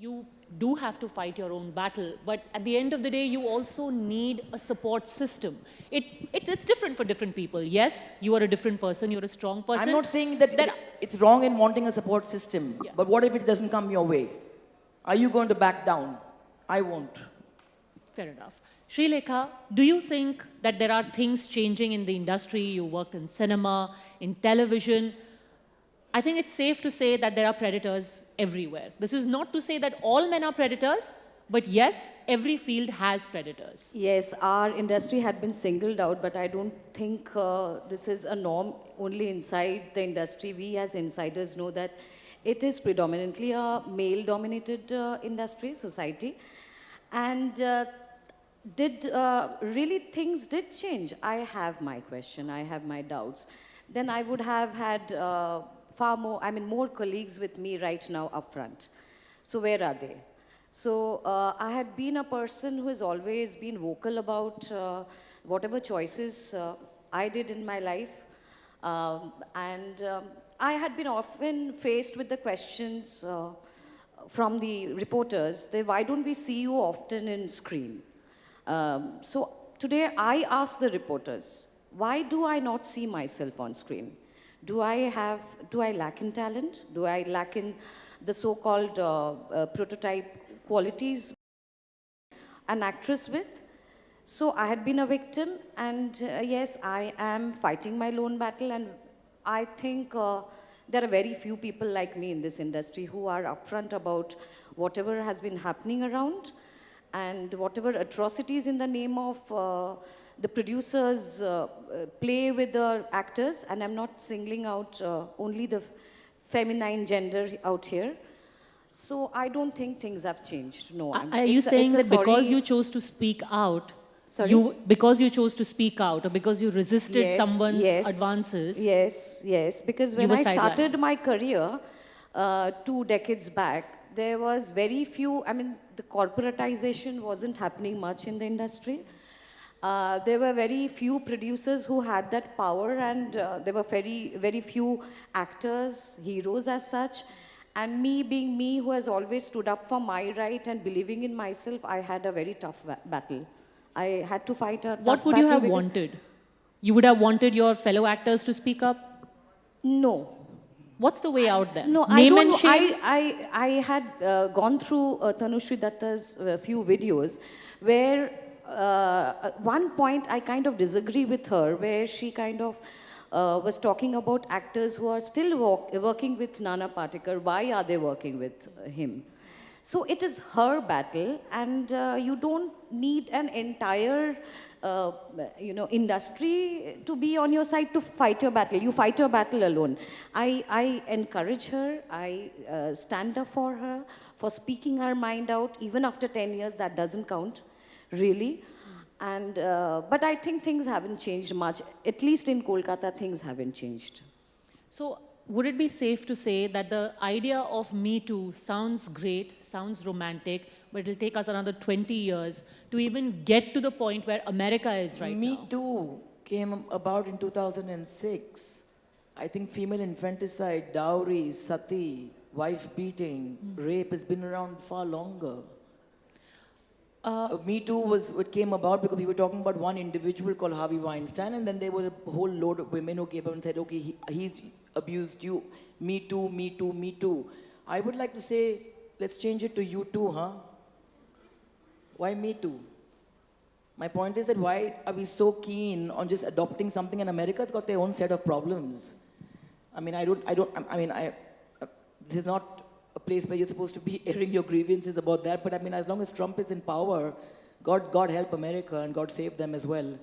you do have to fight your own battle, but at the end of the day, you also need a support system. It's different for different people. Yes, you are a different person, you're a strong person. I'm not saying that it's wrong in wanting a support system, but what if it doesn't come your way? Are you going to back down? I won't. Fair enough. Sreelekha, do you think that there are things changing in the industry? You worked in cinema, in television. I think it's safe to say that there are predators everywhere. This is not to say that all men are predators, but yes, every field has predators. Yes, our industry had been singled out, but I don't think this is a norm only inside the industry. We as insiders know that it is predominantly a male-dominated industry, society. And really things did change? I have my question, I have my doubts. Then I would have had more colleagues with me right now up front. So where are they? So I had been a person who has always been vocal about whatever choices I did in my life. I had been often faced with the questions from the reporters, why don't we see you often in screen? So today I ask the reporters, why do I not see myself on screen? Do I lack in talent? Do I lack in the so-called prototype qualities an actress with? So I had been a victim, and yes, I am fighting my lone battle, and I think there are very few people like me in this industry who are upfront about whatever has been happening around and whatever atrocities in the name of the producers play with the actors, and I'm not singling out only the feminine gender out here. So I don't think things have changed, no. Are you saying that because you chose to speak out, because you chose to speak out, or because you resisted someone's advances? Yes, because when I started my career 2 decades back, there was very few, the corporatization wasn't happening much in the industry. There were very few producers who had that power, and there were very, very few actors, heroes as such. And me being me, who has always stood up for my right and believing in myself, I had a very tough battle. I had to fight a tough battle. What would you have wanted? You would have wanted your fellow actors to speak up? No. What's the way out then? No, Name and shame? I had gone through Tanushree Datta's few videos where at one point I kind of disagree with her, where she kind of was talking about actors who are still working with Nana Patekar. Why are they working with him? So it is her battle, and you don't need an entire industry to be on your side to fight your battle. You fight your battle alone. I encourage her. I stand up for her, for speaking her mind out. Even after 10 years, that doesn't count, really. And but I think things haven't changed much. At least in Kolkata, things haven't changed. So would it be safe to say that the idea of Me Too sounds great, sounds romantic, but it'll take us another 20 years to even get to the point where America is right now? Me Too came about in 2006. I think female infanticide, dowry, sati, wife beating, rape has been around far longer. Me Too was what came about because we were talking about one individual called Harvey Weinstein, and then there were a whole load of women who came up and said, okay, he's abused you. Me Too, Me Too, Me Too. I would like to say, let's change it to You Too, huh? Why Me Too? My point is that why are we so keen on just adopting something in America? It's got their own set of problems. This is not a place where you're supposed to be airing your grievances about that, but as long as Trump is in power, God help America and God save them as well.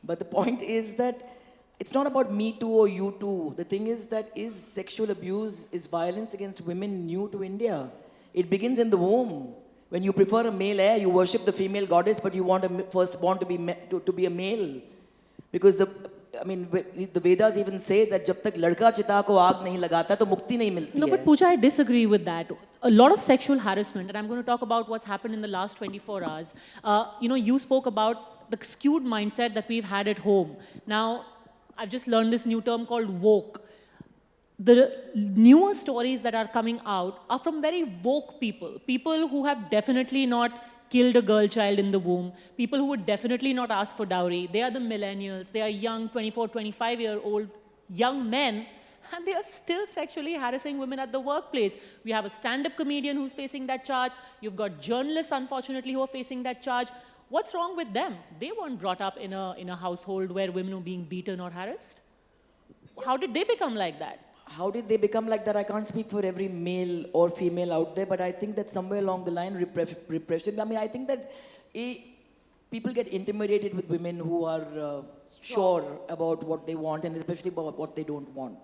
But the point is that it's not about Me Too or You Too. The thing is that is sexual abuse, is violence against women new to India? It begins in the womb. When you prefer a male heir, you worship the female goddess, but you want a firstborn to be a male. Because the Vedas even say that jab tak ladka chita ko aag nahi lagata, to mukti nahi milti hai. No, but Pooja, I disagree with that. A lot of sexual harassment, and I'm going to talk about what's happened in the last 24 hours. You spoke about the skewed mindset that we've had at home. Now, I've just learned this new term called woke. the newer stories that are coming out are from very woke people, people who have definitely not killed a girl child in the womb, people who would definitely not ask for dowry. They are the millennials. They are young 24, 25-year-old young men, and they are still sexually harassing women at the workplace. We have a stand-up comedian who's facing that charge. You've got journalists, unfortunately, who are facing that charge. What's wrong with them? They weren't brought up in a household where women were being beaten or harassed. How did they become like that? How did they become like that? I can't speak for every male or female out there, but I think that somewhere along the line, repression. I mean, I think that people get intimidated with women who are sure about what they want, and especially about what they don't want.